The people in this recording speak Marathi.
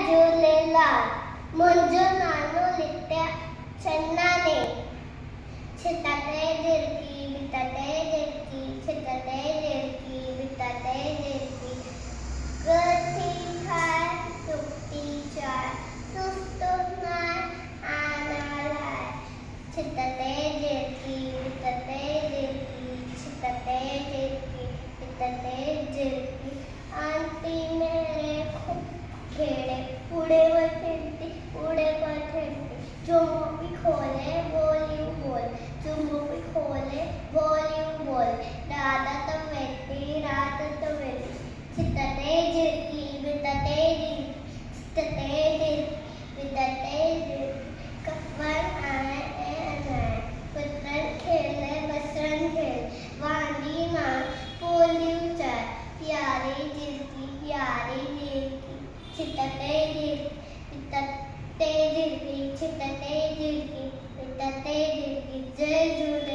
झूलेलाल। मुंहिंजो नालो नित्या चंदानी। छितते झिरकी बितते झिरकी, छितते झिरकी बितते झिरकी। गठी खाय सुकती चाय, सुस्तो नाय आनालाय। छितते झिरकी बितते झिरकी, छितते झिरकी बितते झिरकी। आंटी मेरे खूप खेळे, पुढे व खेळती पुढे व खेळती। चुंबी खोले बोलियो बोल, चुंबी खोले बोलियो बोल। राधा तवेती राधा तवेती। छितते झिरकी बितते झिरकी, छितते झिरकी बितते झिरकी। कपन आए अनाए, पुत्रन खेले बसरन खेले। वांडी मार पोलियो चाय, प्यारी झिरकी प्यारी झिरकी। छितते झिरकी बितते झिरकी, छितते झिरकी बितते झिरकी। जय झूलेलाल।